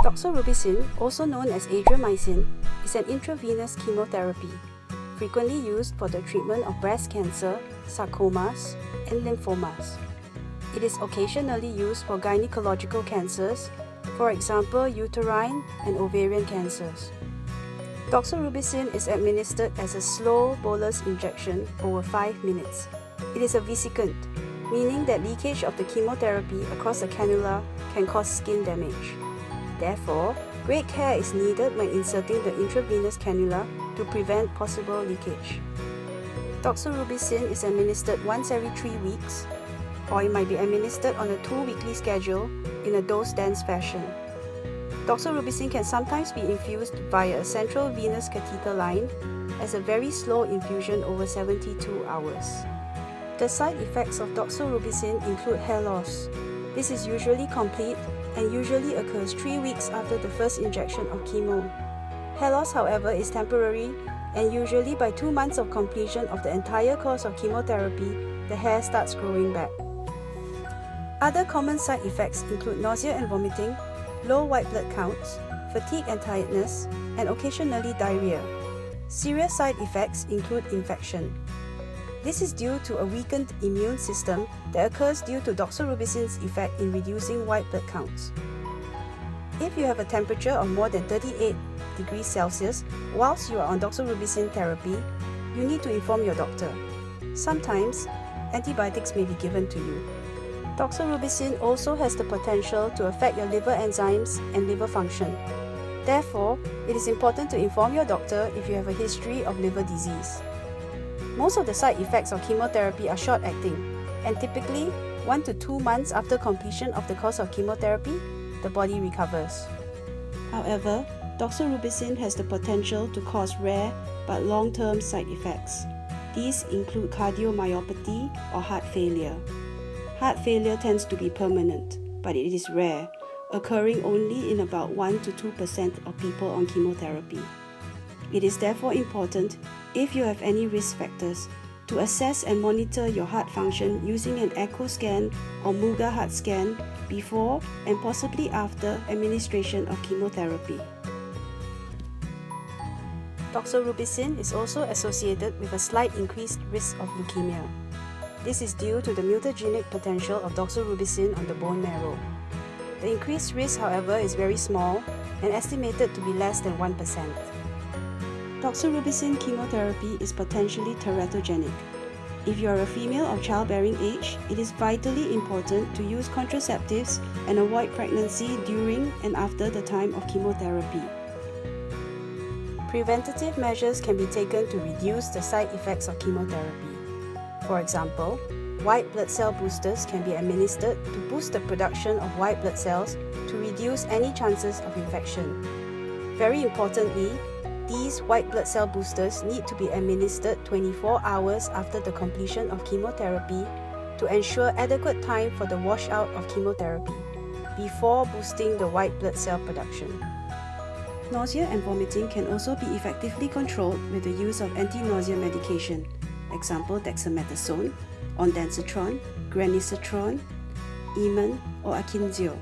Doxorubicin, also known as adriamycin, is an intravenous chemotherapy, frequently used for the treatment of breast cancer, sarcomas, and lymphomas. It is occasionally used for gynecological cancers, for example uterine and ovarian cancers. Doxorubicin is administered as a slow bolus injection over 5 minutes. It is a vesicant, meaning that leakage of the chemotherapy across the cannula can cause skin damage. Therefore, great care is needed when inserting the intravenous cannula to prevent possible leakage. Doxorubicin is administered once every 3 weeks, or it might be administered on a 2-weekly schedule in a dose-dense fashion. Doxorubicin can sometimes be infused via a central venous catheter line as a very slow infusion over 72 hours. The side effects of doxorubicin include hair loss. This is usually complete and usually occurs 3 weeks after the first injection of chemo. Hair loss, however, is temporary, and usually by 2 months of completion of the entire course of chemotherapy, the hair starts growing back. Other common side effects include nausea and vomiting, low white blood counts, fatigue and tiredness, and occasionally diarrhea. Serious side effects include infection. This is due to a weakened immune system that occurs due to doxorubicin's effect in reducing white blood counts. If you have a temperature of more than 38 degrees Celsius whilst you are on doxorubicin therapy, you need to inform your doctor. Sometimes, antibiotics may be given to you. Doxorubicin also has the potential to affect your liver enzymes and liver function. Therefore, it is important to inform your doctor if you have a history of liver disease. Most of the side effects of chemotherapy are short-acting, and typically 1 to 2 months after completion of the course of chemotherapy, the body recovers. However, doxorubicin has the potential to cause rare but long-term side effects. These include cardiomyopathy or heart failure. Heart failure tends to be permanent, but it is rare, occurring only in about 1 to 2% of people on chemotherapy. It is therefore important, if you have any risk factors, to assess and monitor your heart function using an echo scan or Muga heart scan before and possibly after administration of chemotherapy. Doxorubicin is also associated with a slight increased risk of leukemia. This is due to the mutagenic potential of doxorubicin on the bone marrow. The increased risk, however, is very small and estimated to be less than 1%. Doxorubicin chemotherapy is potentially teratogenic. If you are a female of childbearing age, it is vitally important to use contraceptives and avoid pregnancy during and after the time of chemotherapy. Preventative measures can be taken to reduce the side effects of chemotherapy. For example, white blood cell boosters can be administered to boost the production of white blood cells to reduce any chances of infection. Very importantly, these white blood cell boosters need to be administered 24 hours after the completion of chemotherapy to ensure adequate time for the washout of chemotherapy before boosting the white blood cell production. Nausea and vomiting can also be effectively controlled with the use of anti-nausea medication, example dexamethasone, ondansetron, granisetron, Eman, or Akynzeo.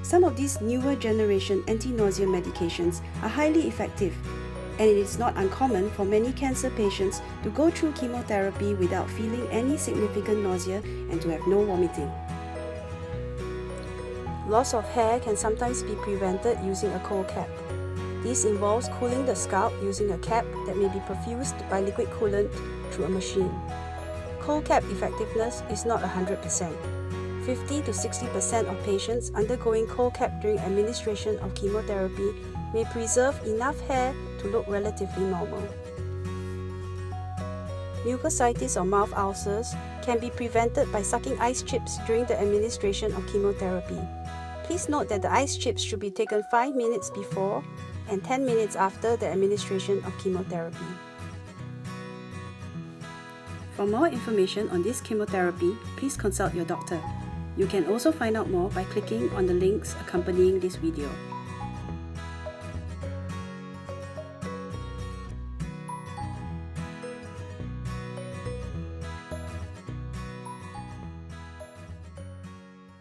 Some of these newer generation anti-nausea medications are highly effective, and it is not uncommon for many cancer patients to go through chemotherapy without feeling any significant nausea and to have no vomiting. Loss of hair can sometimes be prevented using a cold cap. This involves cooling the scalp using a cap that may be perfused by liquid coolant through a machine. Cold cap effectiveness is not 100%. 50 to 60% of patients undergoing cold cap during administration of chemotherapy may preserve enough hair to look relatively normal. Mucositis or mouth ulcers can be prevented by sucking ice chips during the administration of chemotherapy. Please note that the ice chips should be taken 5 minutes before and 10 minutes after the administration of chemotherapy. For more information on this chemotherapy, please consult your doctor. You can also find out more by clicking on the links accompanying this video.